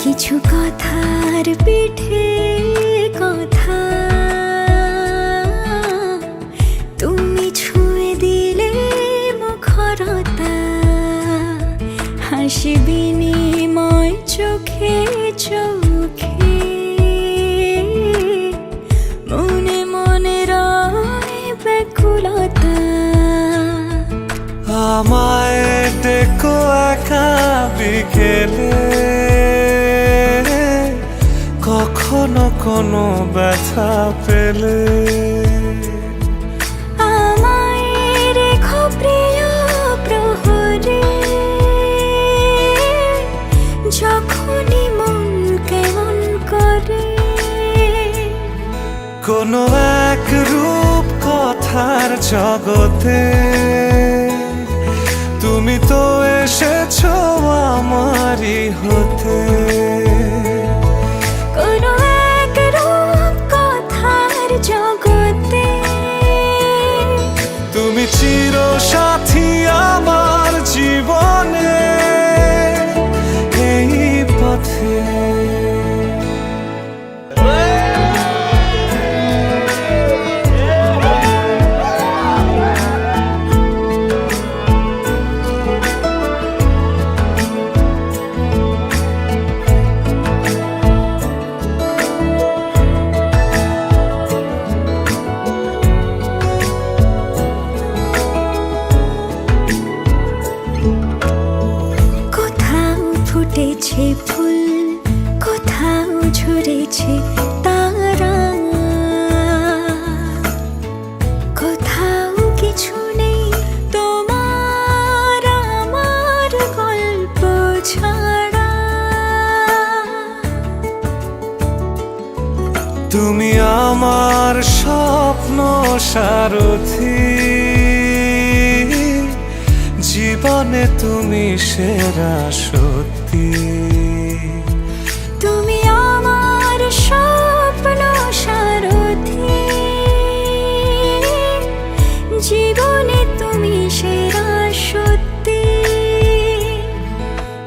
কিছু কথার পিঠে কথা তুমি ছুঁয়ে দিলে মুখরতা, হাসি বিনিময় চোখে চোখে, মনে মনে রয় ব্যাকুলতা। আমায় ডেকো একা বিকেলে, কখনো কোনো ব্যথা পেলে। আমায় রেখো প্রিয় প্রহরে, যখনই মন কেমন করে। কোনো এক রূপ কথার জগতে তুমি তো এসেছো আমারই হতে। কোনো এক রূপ কথার জগতে তুমি চির সাথী আমার জীবনে, এই পথে। ফুটেছে ফুল, কোথাও ঝরেছে তারা, কোথাও কিছু নেই তোমার আমার গল্প ছাড়া। তুমি আমার স্বপ্ন সারথি, জীবনে তুমি সেরা সত্যি। তুমি আমার স্বপ্ন সারথি, জীবনে তুমি সেরা সত্যি।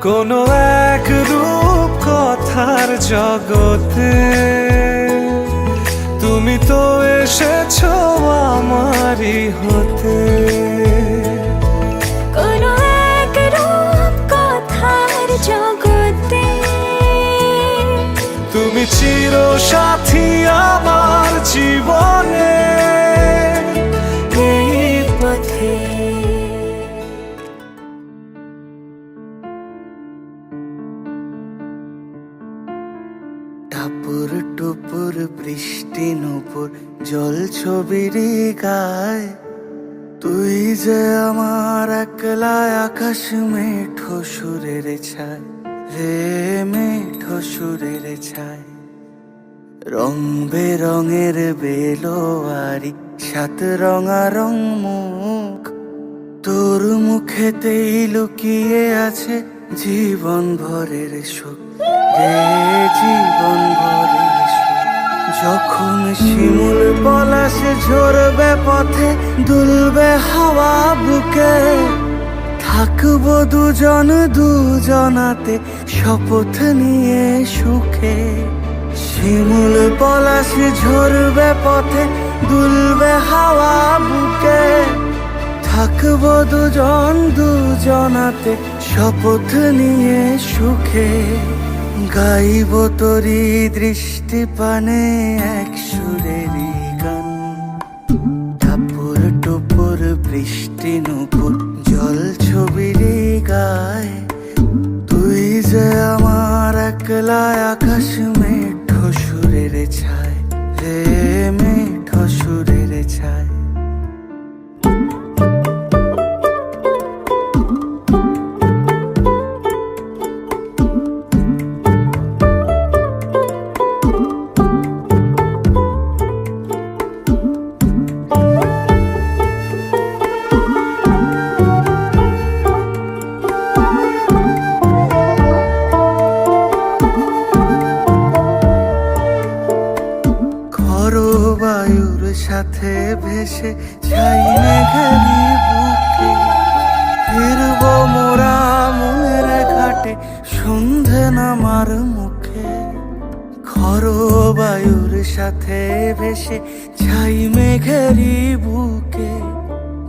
কোনো এক রূপ কথার জগতে তুমি তো এসেছো আমারই হতে। কোনো এক রূপ কথার জগতে তুমি চির সাথী আমার জীবনে, এই পথে। টাপুর টুপুর বৃষ্টি নুপুর জল ছবির গায়, তুই যে আমার একলা আকাশ মেঠো সুরের ছায় রে, মেঠো সুরের ছায়। রং বেরঙের বেলোয়ারি সাত রঙা রং মুখ, তোর মুখেতেই লুকিয়ে আছে জীবন ভরের সুখ রে, জীবন ভরের সুখ। যখন শিমুল পলাশে ঝরবে পথে, দুলবে হাওয়া বুকে, থাকবো দুজন দুজনাতে শপথ নিয়ে সুখে। শিমুল পলাশে ঝরবে পথে, দুলবে হাওয়া বুকে, থাকবো দুজন দুজনাতে শপথ নিয়ে সুখে। গাইব তোরি দৃষ্টি পানে এক সুরেরই গান, টাপুর টুপুর বৃষ্টি নুপুর জল ছবির গায়, তুই যে আমার একলা আকাশ মেঠো সুরের ছায় রে, মেঠো সুরের ছায়। বায়ুর সাথে ভেসে ছাই মেঘেরই বুকে ফিরবো মোরা মনের ঘাটে সন্ধে নামার মুখে খরো বায়ুর সাথে ভেসে ছাই মেঘেরই বুকে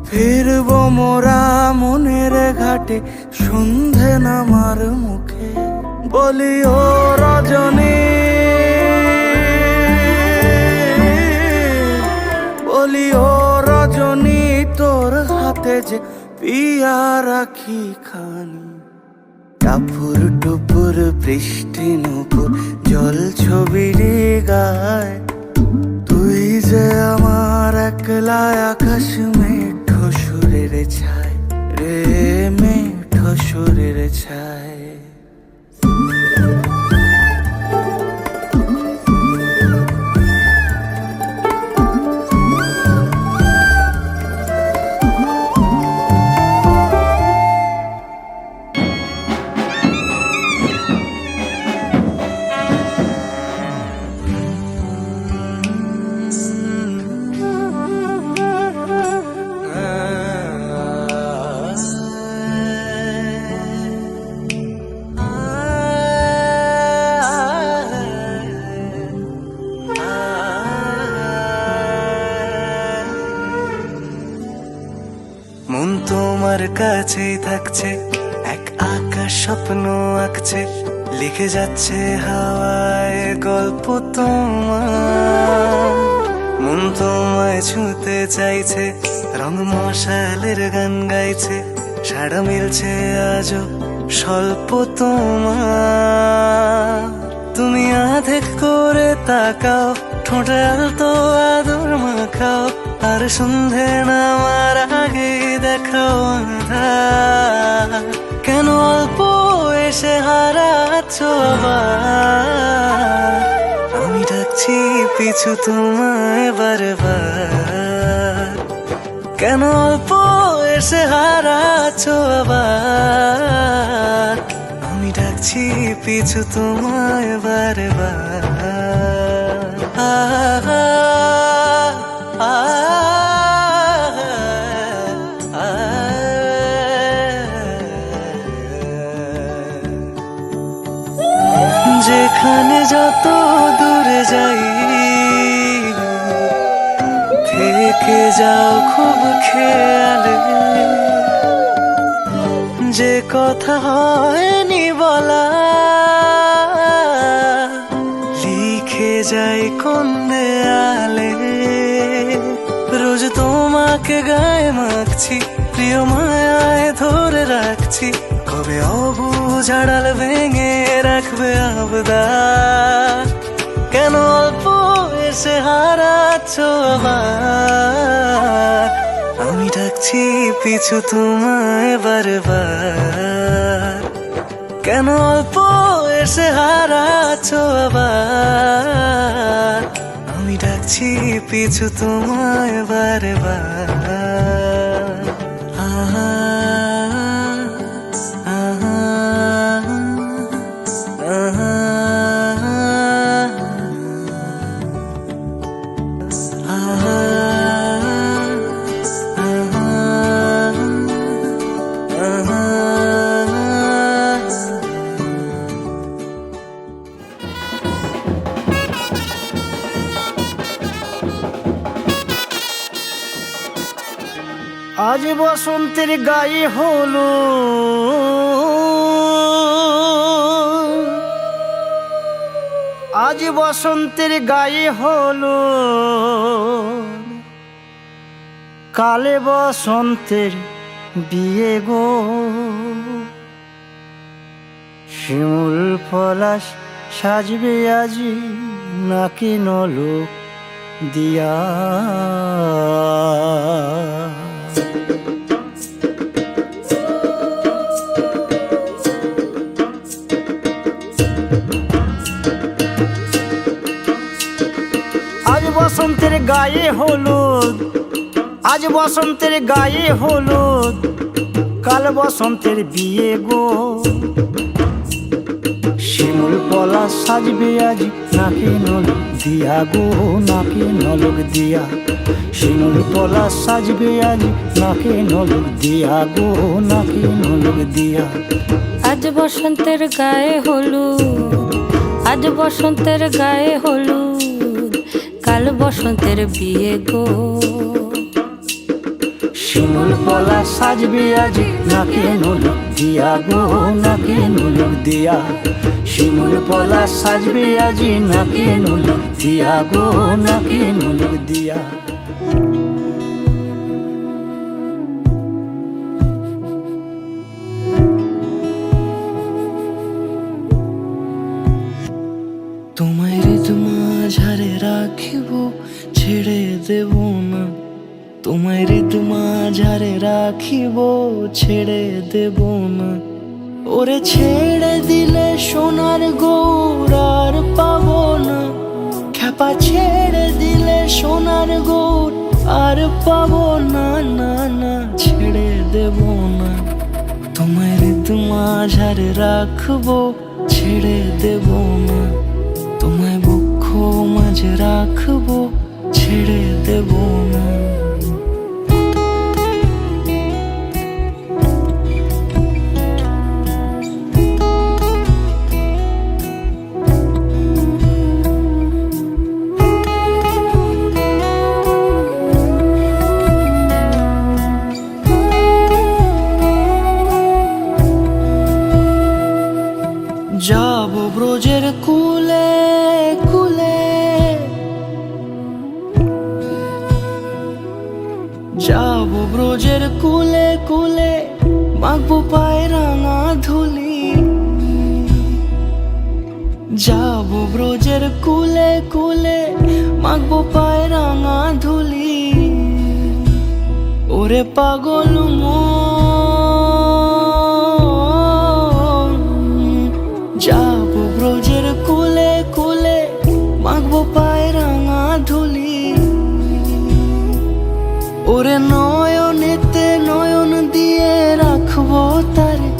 ফিরবো মোরা মনের ঘাটে সন্ধে নামার মুখে বলি ও রজনী বলি ও রজনী তোর হাতে যে পিয়া রাখি খানি টাপুর টুপুর বৃষ্টি নুপুর জল ছবির গায় তুই যে আমার একলা আকাশ মেঠো সুরের ছায় রে মেঠো সুরের ছায় মন তোমার কাছেই থাকছে এক আকাশ স্বপ্ন আঁকছে লিখে যাচ্ছে হাওয়ায় গল্প তোমার মন তোমায় ছুঁতে চাইছে রং মশালের গান গাইছে সাড়া মিলছে আজও স্বল্প তোমার তুমি আধেক করে তাকাও ঠোঁটে আলতো আদর মাখাও আর সন্ধে নামার আগে দেখাও আঁধার কেন অল্প এসে হারাচ্ছ আবার আমি ডাকছি পিছু তোমায় বারবার কেন অল্প এসে হারাচ্ছ আবার আমি ডাকছি পিছু তোমায় বারবার যেখানে যত দূরে যাই থেকে যাও খুব খেয়ালে যে কথা হয়নি বলা লিখে যাই কোন দেয়ালে রোজ তোমাকে গায়ে মাখছি প্রিয় মায়ায় ধরে রাখছি কবে অবুঝ আড়াল ভেঙে রাখবে আবদার কেন অল্প এসে হারাচ্ছ আবার আমি ডাকছি পিছু তোমায় বারবার কেন অল্প এসে হারাচ্ছ আবার আমি ডাকছি পিছু তোমায় বারবার আহা আহা আহা আজ বসন্তের গায়ে হলো আজ বসন্তের গায়ে হলো কালে বসন্তের বিয়ে গো শিমুল পলাশ সাজবে আজি নাকি নলোক দিয়া আজ বসন্তের গায়ে হলুদ আজ বসন্তের গায়ে হলুদ কাল বসন্তের বিয়ে গো শিমুল পলা সাজবে আজি নাকে নলক দিয়া গো, নাকে নলক দিয়া। শিমুল পলা সাজবে আজি নাকে নলক দিয়া গো, নাকে নলক দিয়া। আজ বসন্তের গায়ে হলুদ, আজ বসন্তের গায়ে হলুদ, কাল বসন্তের বিয়ে গো। শিমুল পলা সাজবে আজি নাকে নলক দিয়া গো, নাকে নলক দিয়া। শিমুল পলা সাজবে আজি নাকে নলক দিয়া গো, নাকে নলক দিয়া। তোমায় হৃদ মাঝারে রাখিব, ছেড়ে দেব না। তোমায় হৃদ মাঝারে রাখিব, ছেড়ে দেব না। ওরে ছেড়ে দিলে সোনার গৌর আর পাবো না। খ্যাপা ছেড়ে দিলে সোনার গৌর আর পাবো না, না না ছেড়ে দেব না। তোমায় হৃদ মাঝারে রাখবো, ছেড়ে দেব না। তোমায় বক্ষ মাঝে রাখবো, ছেড়ে দেব না। যাব ব্রজের কুলে কুলে, যাব ব্রজের কুলে কুলে, মাখবো পায়ে রাঙা ধুলি। যাব ব্রজের কুলে কুলে, মাখবো পায়ে রাঙা ধুলি। ওরে পাগল যাব ব্রজের কুলে কুলে, মাখবো পায়ে রাঙা ধুলি। ওরে নয়নেতে নয়ন দিয়ে রাখবো তারে,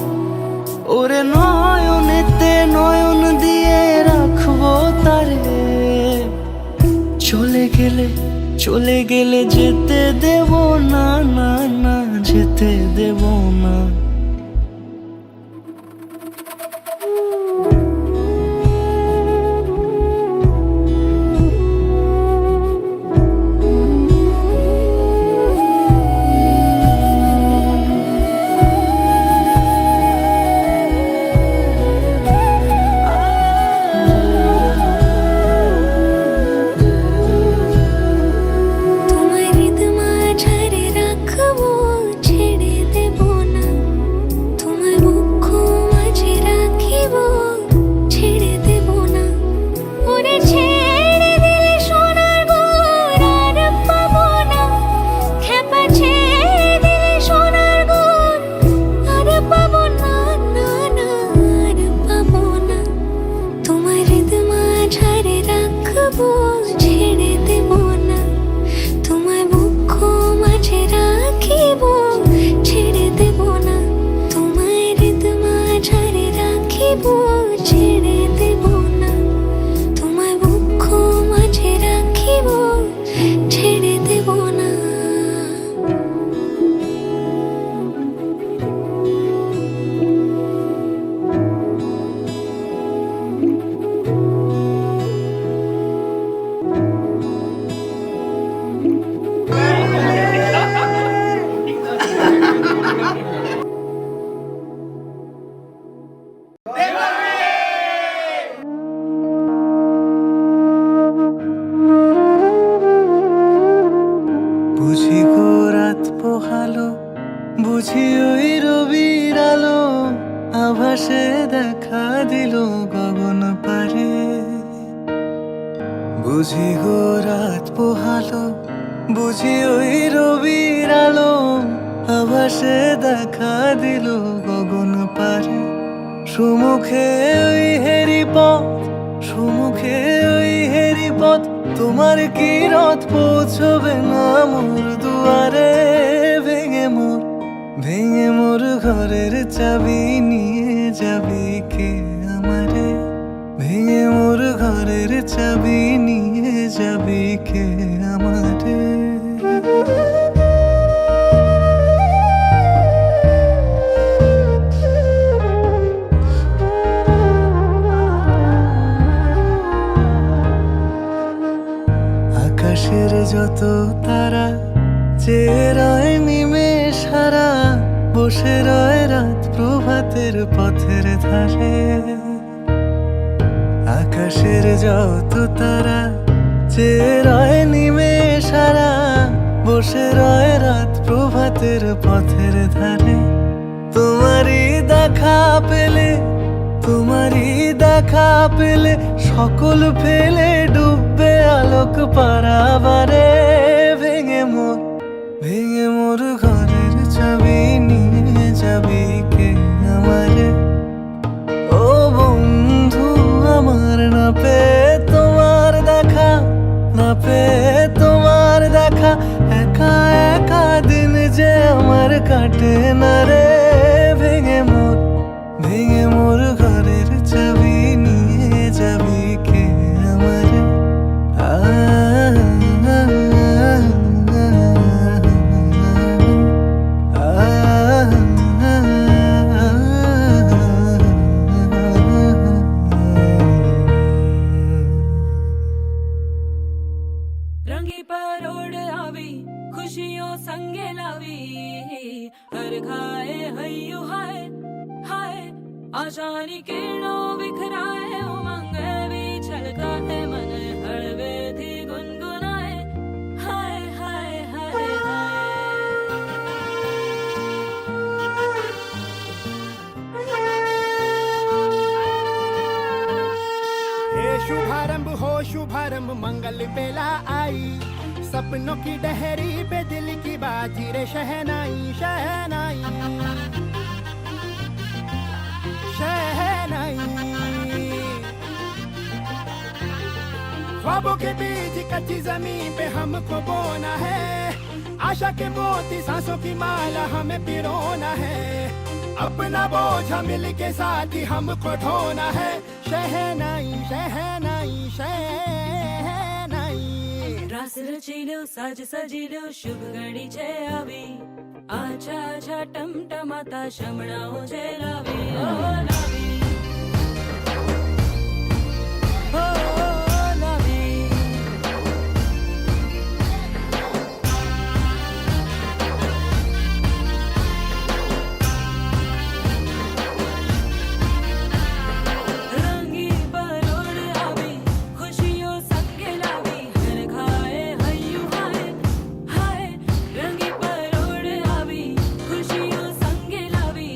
ওরে নয়নেতে নয়ন দিয়ে রাখবো তারে। চলে গেলে চলে গেলে যেতে দেব না, না না যেতে দেব না। তোমায় হৃদ মাঝারে রাখবো, ছেড়ে দেব না। তোমায় বক্ষ মাঝে রাখিব, ছেড়ে দেব না। ওরে ছেড়ে দিলে সোনার গৌর আর পাবো না। খ্যাপা ছেড়ে দিলে সোনার গৌর আর পাবো না, না না আর পাবো না। তোমায় হৃদ মাঝারে রাখবো, ছেড়ে দেব না। তোমায় বক্ষ মাঝে রাখিব, ছেড়ে দেব না। তোমায় হৃদ মাঝারে রাখিব, ছেড়ে দেব না। তোমায় বক্ষ মাঝে রাখিব, ছেড়ে দেব না। বুঝি গো রাত পোহালো, বুঝি ওই রবির আলো, আভাসে দেখা দিল গগন পারে। বুঝি গো রাত পোহালো, বুঝি ওই রবির আলো, আভাসে দেখা দিল গগন পারে। সুমুখে ওই হেরি পথ, সুমুখে ওই হেরি পথ, তোমার কি রথ পৌঁছবে না মোর দুয়ারে। ভেঙে মোর ঘরের চাবি নিয়ে যাবি কে আমারে। ভেঙে মোর ঘরের চাবি নিয়ে যাবি কে আমারে? আকাশের যত তারা চেয়ে রয় নিমেষ হারা, বসে রয় রাত প্রভাতের পথের ধারে। আকাশের যত তারা চেয়ে রয় নিমেষ হারা, বসে রয় রাত প্রভাতের পথের ধারে। তোমারই দেখা পেলে, তোমারই দেখা পেলে সকল ফেলে ডুববে আলোক পারাবারে। ভেঙে মোর ঘরের চাবি নিয়ে যাবি কে আমারে? ও বন্ধু আমার, না পেয়ে তোমার দেখা, না পেয়ে তোমার দেখা, একা একা দিন যে আমার কাটে না রে। ভেঙে মোর ঘরের চাবি নিয়ে যাবি কে আমারে? रंगी परोड़ आवी खुशियों संगे लावी, हर खाए हयू हाय हाय, आशानी किरणों बिखराए, उमंग भी छलकाए, मन हड़वे थी गुनगुनाए, हाय हाय हाय हे शुभारंभ हो शुभारंभ, मंगल बेला आई, सपनों की डहरी पे दिल की बाजी रे शहनाई शहनाई शहनाई। ख्वाबों के बीच कच्ची जमीन पे हमको बोना है, आशा के मोती सांसों की माला हमें पिरोना है, अपना बोझा मिल के साथ ही हमको ढोना है। शहनाई शहनाई शहनाई। रास रचिलो साज सजिलो शुभ घड़ी छे आवी, आछा आछा टमटमाता शमणाओ छे लावी, ओ लावी ओ लावी। रंगी परोड़ आवी खुशियों संगे लावी, हर खाए हयू हाय हाय, रंगी परोड़ आवी खुशियों संगे लावी,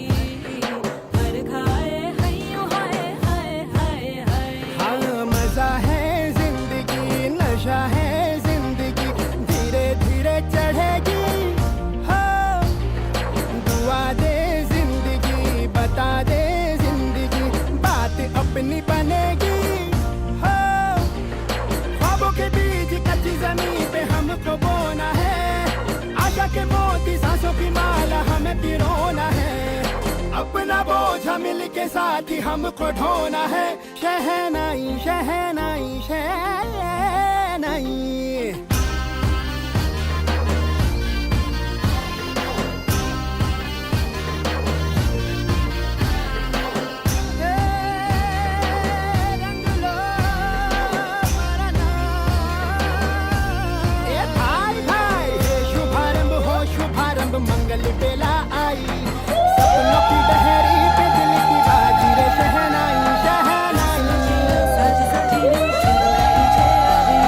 हर खाए हयू हाय हाय हाय हाय। हाँ मजा है जिंदगी, नशा है जिंदगी, धीरे धीरे चढ़ेगी। हाँ दुआ दे जिंदगी, बता दे जिंदगी, बात अपनी बनेगी। हाँ ख्वाबों के बीच कच्ची जमीन पे हमको बोना है, आशा के मोती सांसों की माला हमें पिरोना है, अपना बोझा मिल के साथ ही हमको ढोना है। शहनाई शहनाई शहनाई। रंग लो मरना। ए भाई भाई, शुभारंभ हो शुभारंभ, मंगल बेला आई, सपनों की डहरी पे दिल की बाजी रे शहनाई शहनाई। साज सजिलो शुभ घड़ी छे आवी,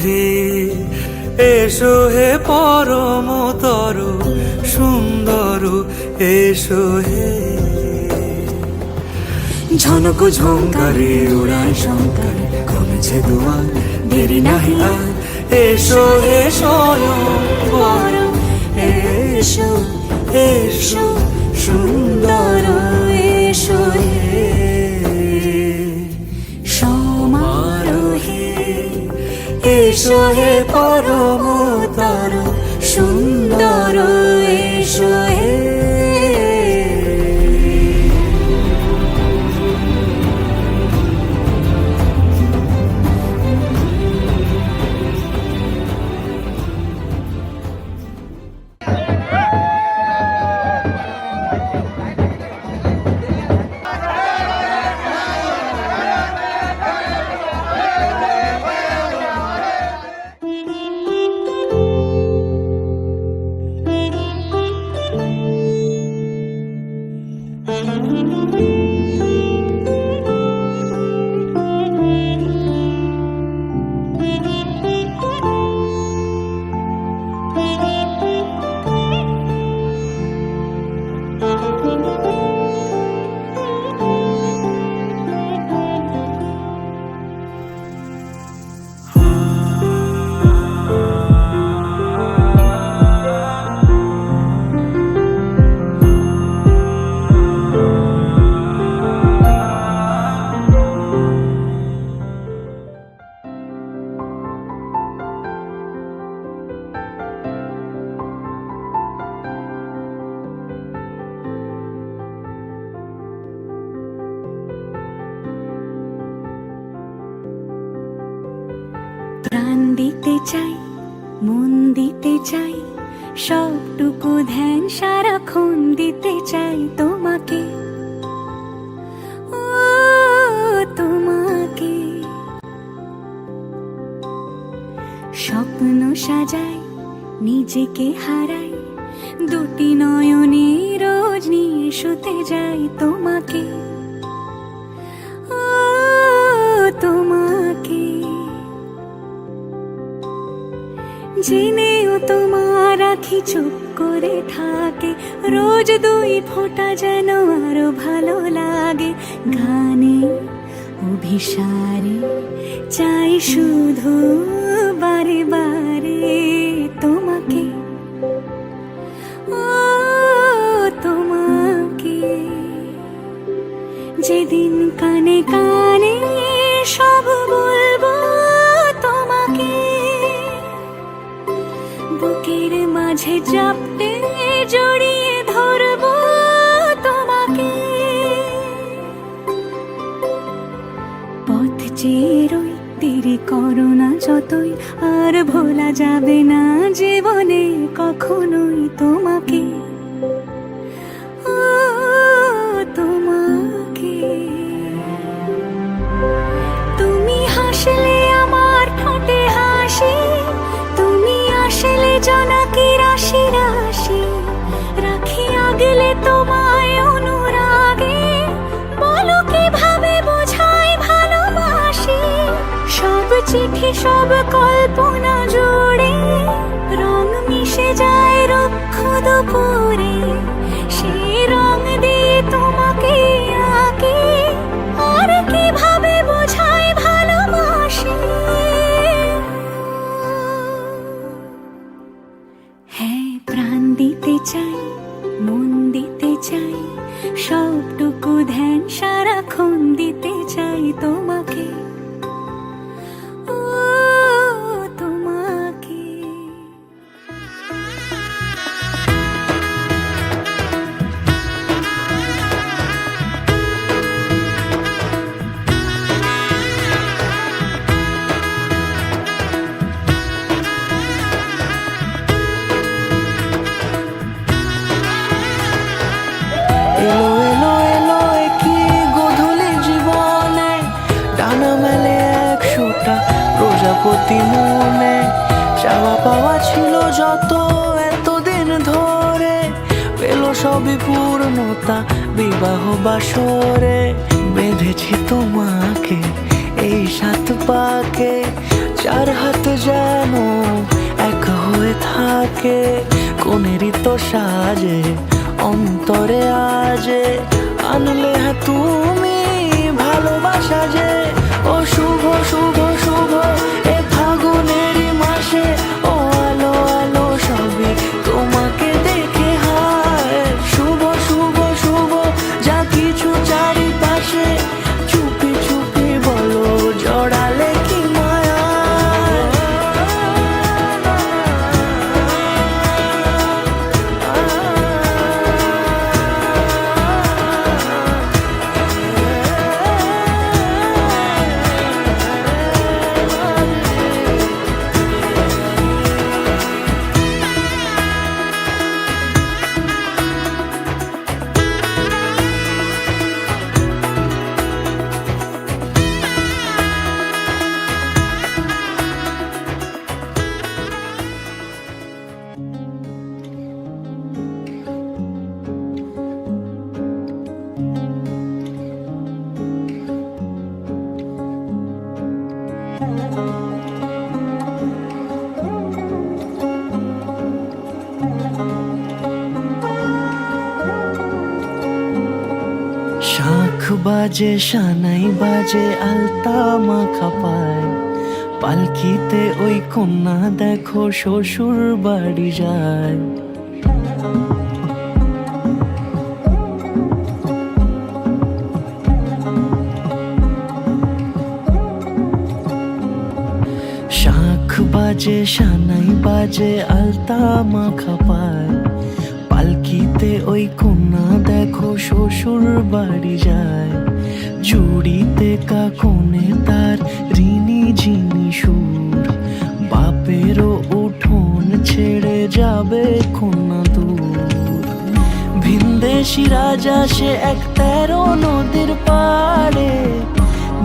হে এসো হে পরমতর সুন্দর এসো হে। ঝনক ঝঙ্কারে উড়ায় শঙ্কর কমেছে দুয়ার দেরি নাহি আর এসো হে স্বয়ংবর এসো এসো সুন্দর এসো হে সমারোহে এসো হে পরমতর সুন্দর এসো হে। প্রাণ দিতে চাই মন দিতে চাই সবটুকু ধ্যান সারাক্ষণ দিতে চাই তোমাকে ও তোমাকে। স্বপ্ন সাজাই নিজেকে হারাই দুটি নয়নে রোজ নিয়ে শুতে যাই তোমাকে ও তোমাকে। জেনেও তোমার আখি চুপ করে থাকে রোজ দুই ফোঁটা যেন আরো ভালো লাগে। গানে অভিসারে চাই শুধু বারে বারে তোমাকে ও তোমাকে। যেদিন কানে কানে সব বলবো তোমাকে বুকের মাঝে চাপতে জড়িয়ে ধরবো তোমাকে। পথ চেয়ে রই দেরি করো না যতই আর ভোলা যাবে না জীবনে কখনোই তোমাকে ও তোমাকে। তুমি হাসলে আমার ঠোঁটে হাসি তুমি আসলে জনকি রাশি রাশি রাখি আগলে তোমায় অনুরাগে বলো কিভাবে বোঝাই ভালোবাসি। সব চিঠি সব কল্পনা জুড়ে রং মিশে যায় রুক্ষ দুপুরে সেই রং দিয়ে তোমাকে আঁকি আর কিভাবে বোঝাই ভালোবাসি। হ্যাঁ প্রাণ দিতে চাই মন দিতে চাই সবটুকু ধ্যান সারাক্ষণ দিতে চাই তোমাকে ও তোমাকে। এলো এলো এলো কি গধূলি জীবনে ডানা মেলে 100টা প্রজাপতি মনে। চাওয়া পাওয়া ছিল যত এতদিন ধরে পেল সবই পূর্ণতা বিবাহ বাসরে। বেঁধেছি তোমাকে এই 7 পাকে চার হাত যেন এক হয়ে থাকে, কোনেরই তো সাজে অন্তরে আজে আনলে হ্যাঁ তুমি ভালোবাসা যে। ও শুভ শুভ শুভ এ ফাগুনেরই মাসে, ও আলো আলো সবে তোমাকে দেখে হায়। শুভ শুভ শুভ যা কিছু চারিপাশে, চুপি চুপি বলো জড়ালে কি মায়া। শাঁখ বাজে সানাই বাজে আলতা মাখা পায়, পালকিতে ওই কন্যা দেখো শ্বশুর বাড়ি যায়। শাঁখ বাজে সানাই বাজে আলতা মাখা পায়, পালকিতে ওই কন্যা দেখো শ্বশুর বাড়ি যায়। জুড়িতে কাকনে তার ঋণী ঝিনি সুর, বাপেরও উঠোন ছেড়ে যাবে কন্যা দূর। ভিনদেশি রাজা সে এক 13 নদীর পাড়ে,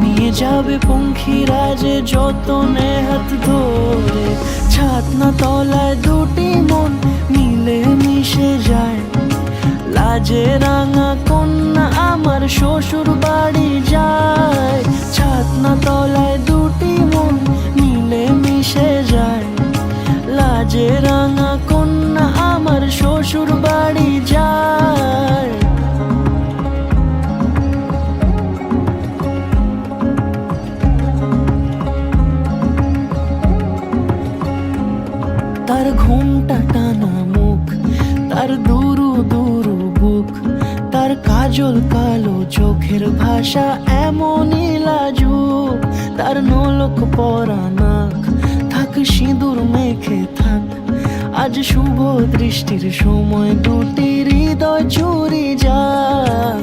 নিয়ে যাবে পঙ্খী রাজে যতনে হাত ধরে। ছাতনা তলায় দুটি মন মিলে মিশে যায়, লাজে রাঙা কন্যা আমার শ্বশুর বাড়ি যায়। ছাতনা তলায় দুটি মন মিলে মিশে যায়, লাজে রাঙা কন্যা আমার শ্বশুর বাড়ি যায়। তার ঘুমটা টানা মুখ, তার দুরু দুরু বুক, তার কাজল কালো চোখের ভাষা এমনই লাজুক। তার নোলক পরা নাক, থাক সিঁদুর মেখে থাক, আজ শুভ দৃষ্টির সময় দুটি হৃদয় চুরি যাক।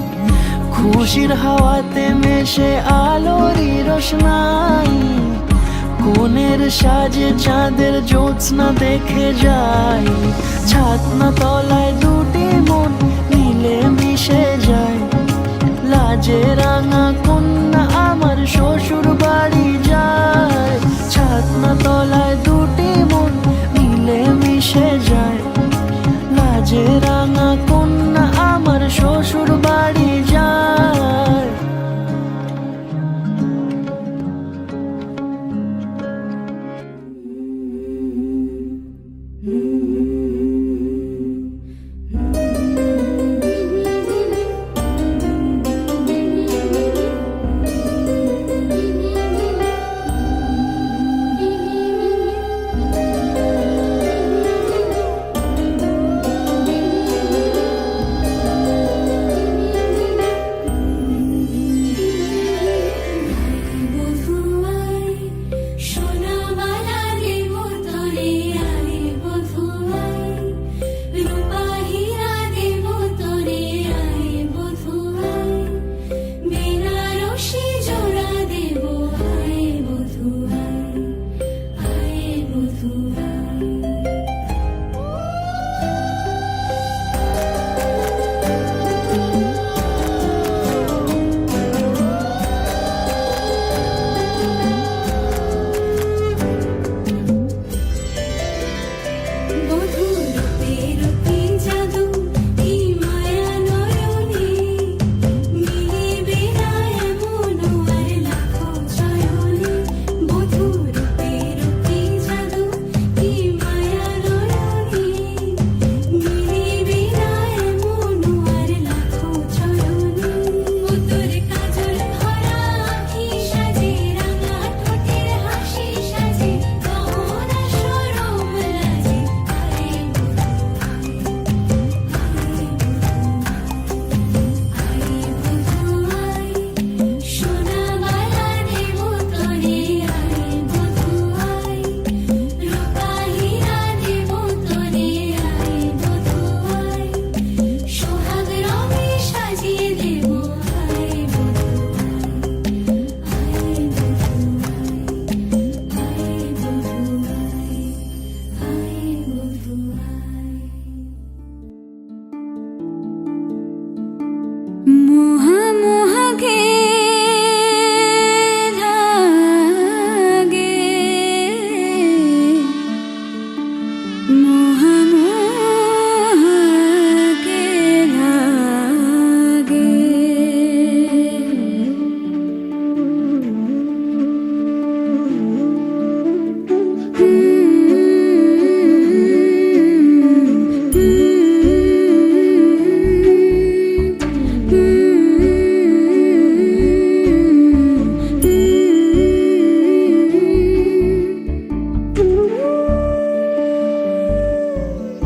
খুশির হাওয়াতে মেশে আলোরই রোশনাই, কোনের সাজে চাঁদের জ্যোৎস্না দেখে যাই। ছাতনা তলায় দুটি মন মিলে মিশে যায়, লাজে রাঙা কন্যা আমার শ্বশুর বাড়ি যায়। ছাতনা তলায় দুটি মন মিলে মিশে যায়, লাজে রাঙা কন্যা আমার শ্বশুর বাড়ি যায়।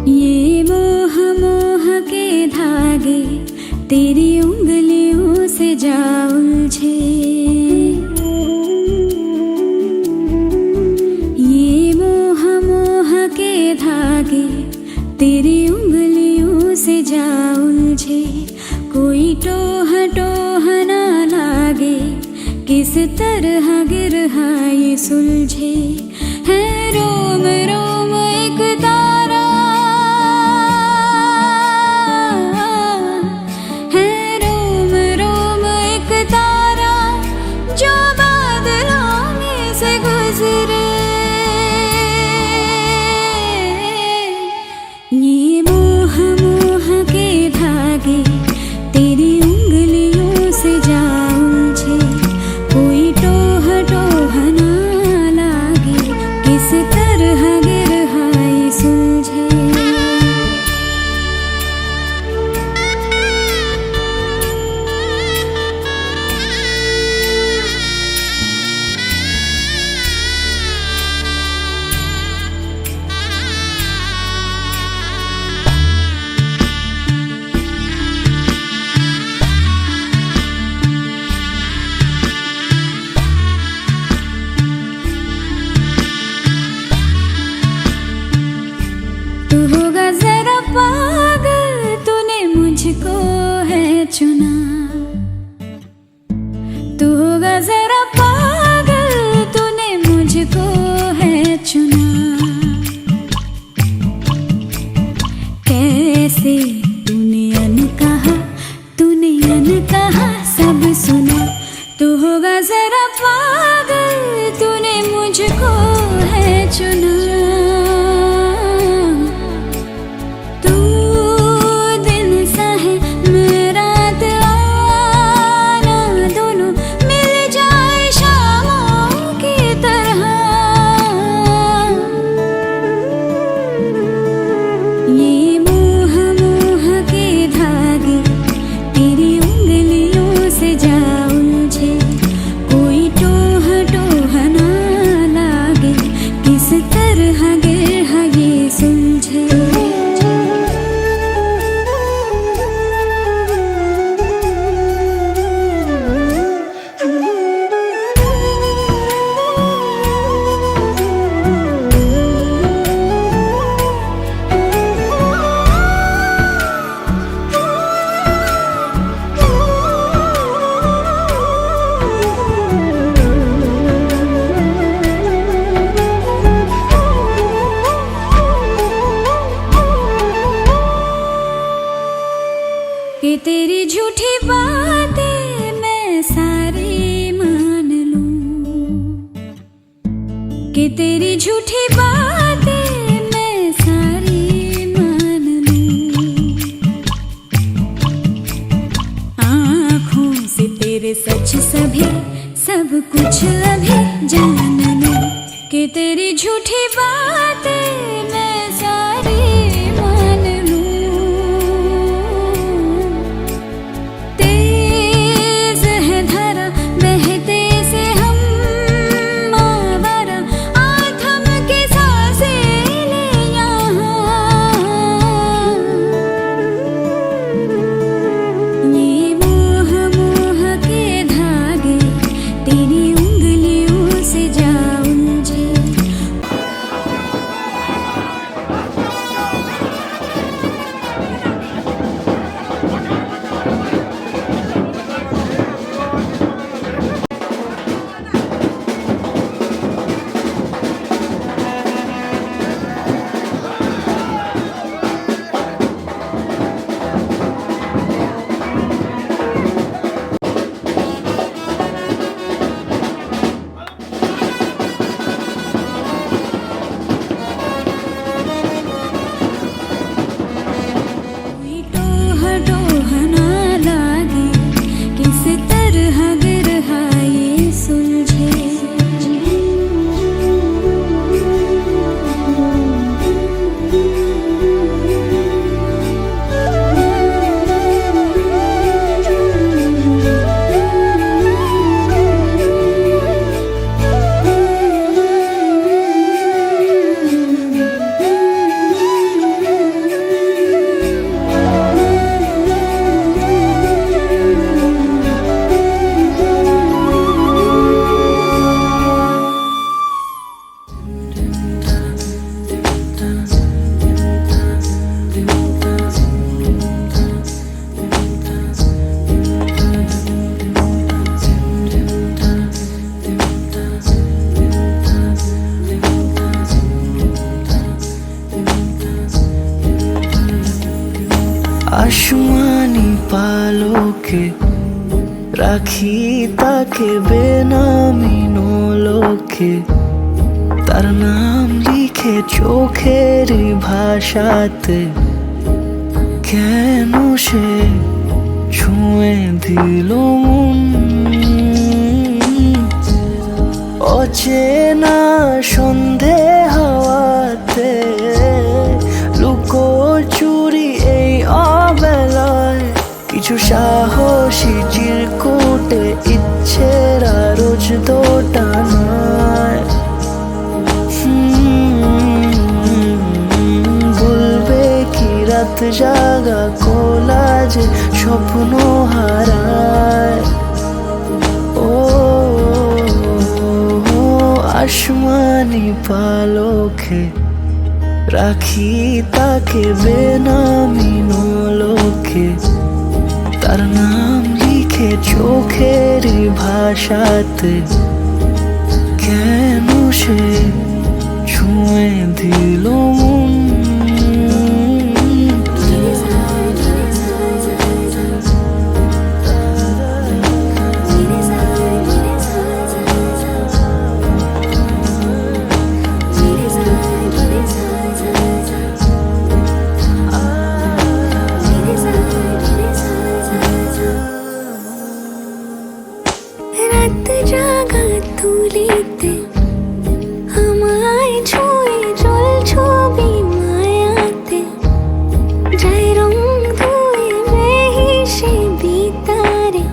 ये मोह मोह के धागे तेरी उंगलियों से जा उलझे, ये मोह मोह के धागे तेरी उंगलियों से जा उलझे। कोई टोह टोह ना लागे, किस तरह गिरहा ये सुलझे। है रोम रोम एक तारा, है रोम रोम एक तारा जो बादलों में से गुजरे। ये मोह मोह के धागे तेरी उंगलियों से जा उलझे। कोई टोह टोह ना लागे, किस तरह गिरहा ये सुलझे। तू होगा जरा पागल, तूने मुझको है चुना। तू होगा जरा पागल, तूने मुझको है चुना। कैसे तूने अनकहा सब सुना। तू होगा जरा पागल, तूने मुझको है चुना। तू दिन सा है मैं रात आना, दोनों मिल जाए शामों की तरह। ये मोह मोह के धागे तेरी उंगलियों से जा उलझे। कोई टोह टोह ना लागे, किस तरह गिरहा ये सुलझे। कि तेरी झूठी बातें मैं सारी मान लूं, कि तेरी झूठी बातें मैं सारी मान लूं। आँखों से तेरे सच सभी सब कुछ अभी जान लूं, कि तेरी झूठी बातें मैं सारी मान लूं। तेज है धारा बहते से हम आवारा, आ थम के सांसें ले यहाँ। ये मोह मोह के धागे तेरी उंगलियों से जा उलझे। পালকে রাখি তাকে বেনামি নোলকে, তার নাম লিখে চোখের ভাষাতে। কেন সে ছুঁয়ে দিল মন, অচেনা সন্ধে হাওয়াতে, লুকোচুরি এই অবেলায়, কিছু সাহসী চিরকুটে ইচ্ছের রোজ দোটানায়। বলবে কি রাত জাগা কোলাজে স্বপ্ন হারায়। ও আসমানি পালকে রাখি তাকে বেনামি নোলকে, তার নাম লিখে চোখের ভাষাতে। কেন সে ছুঁয়ে দিল মন, রাত জাগা তুলিতে আমায় ছুঁয়ে জল ছবি মায়াতে, যাই রং ধুয়ে বেহিসে বিতারে।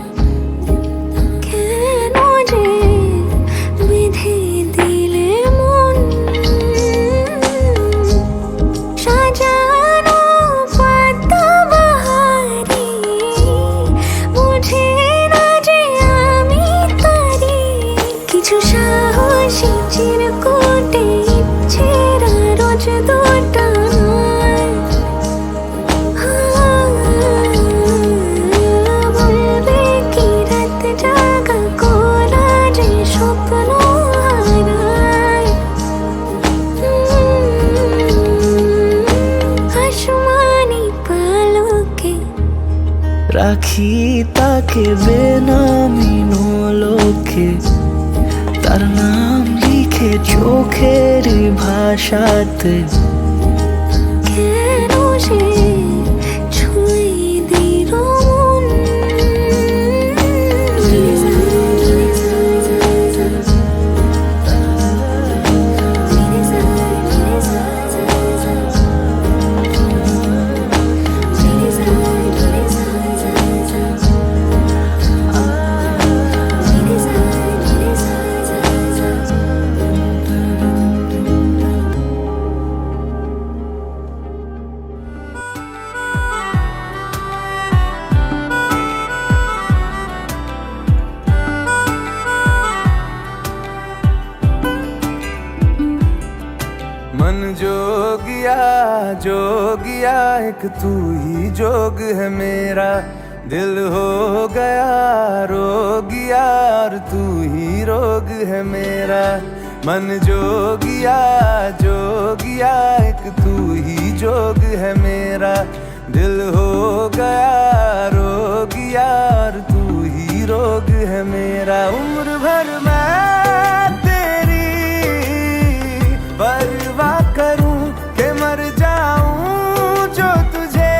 কেন যে বেঁধে দিলে মন, সাজানো পাতা বাহারি, বুঝে না যে আমি তারি। কিছু সাহসী চিরকুটে ইচ্ছেরা রোজ দোটানায়। বলবে কি রাত জাগা কোলাজে স্বপ্ন হারায়। আসমানি পালকে রাখি তাকে বেনামি নোলকে, তার নাম লিখে চোখের ভাষাতে। কেন সে ছুঁয়ে দিল মন, मन जोगिया जोगिया एक तू ही जोग है मेरा, दिल हो गया रोगिया और तू ही रोग है मेरा। मन जोगिया जोगिया एक तू ही जोग है मेरा, दिल हो गया रोगिया और तू ही रोग है मेरा। उम्र भर मैं तेरी परवाह करूं के मर जाऊं जो तुझे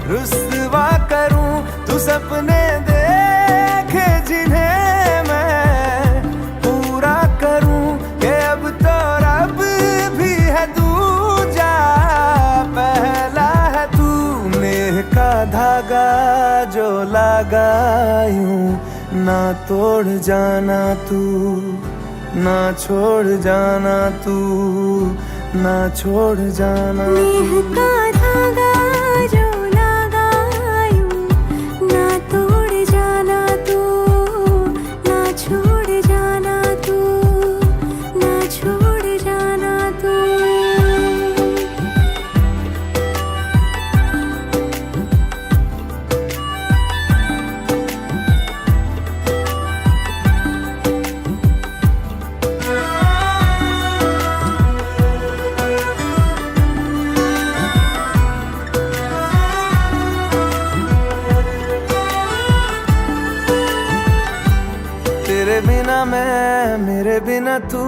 रुस्वा करूं। तू सपने देखे जिन्हें मैं पूरा करूं के अब तो रब भी है दूजा पहला है तू। नेह का धागा जो लगा यूं ना तोड़ जाना तू, ना छोड़ जाना तू, ना छोड़ जाना नेह तू। का धागा जो लगा यूं ना तोड़ जाना तू, ना छोड़ जाना तू, ना छोड़ जाना तू। तेरे बिना तू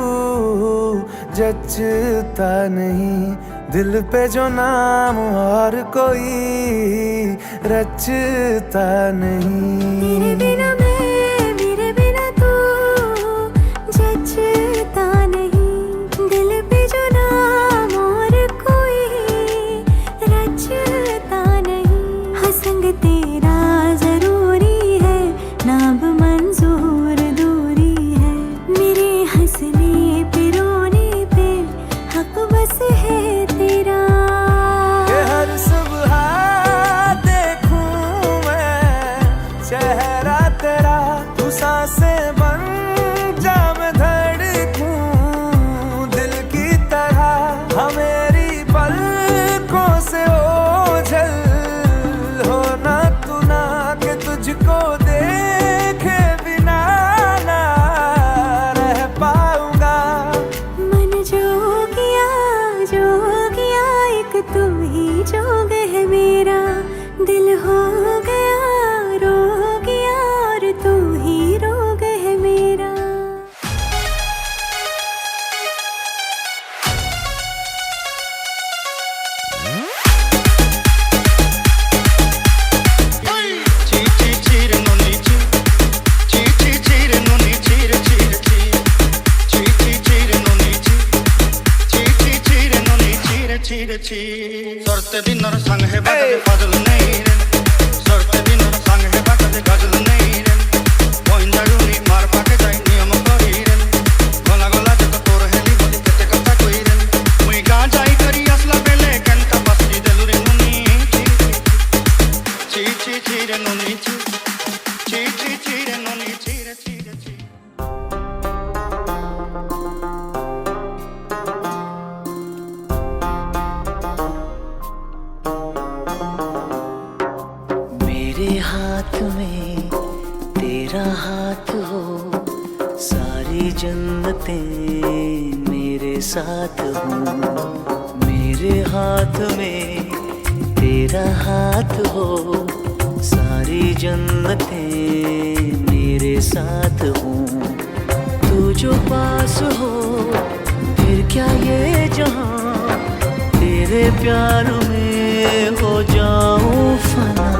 जचता नहीं, दिल पे जो नाम और कोई रचता नहीं। तेरे बिना मैं, मेरे बिना तू जचता नहीं, दिल पे जो नाम और कोई रचता नहीं। हाँ संग तेरा जरूरी है, नाम मंजूर दूरी है, मेरे हंसने पे रोने पे हक बस है तेरा। कि हर सुबह देखूं मैं चेहरा तेरा, तू सांसें बन जा मैं धड़कूं दिल की तरह। हाँ मेरी पलकों से ओझल होना तू ना, कि तुझको देखे बिना ना रह पाऊंगा। मन जोगिया जोगिया एक तू ही जोग है मेरा, दिल हो गया रोगिया और तू ही रोग है मेरा। sorte dinner sang hai bagade fazl nahi ren, sorte dinner sang hai bagade gazl nahi ren, poindaluni mar pake jai niyam kori ren, gola gola jata tor heli boli kete katha koi ren, mui ga jai kari asla bele kenta pasti delu re nuni chi chi chi re nuni chi chi chi chi re nuni chi re chi re chi। मेरे हाथ में तेरा हाथ हो, सारी जन्नतें मेरे साथ हो। मेरे हाथ में तेरा हाथ हो, सारी जन्नतें मेरे साथ हो। तू जो पास हो फिर क्या ये जहां, तेरे प्यार में हो जाऊं फना।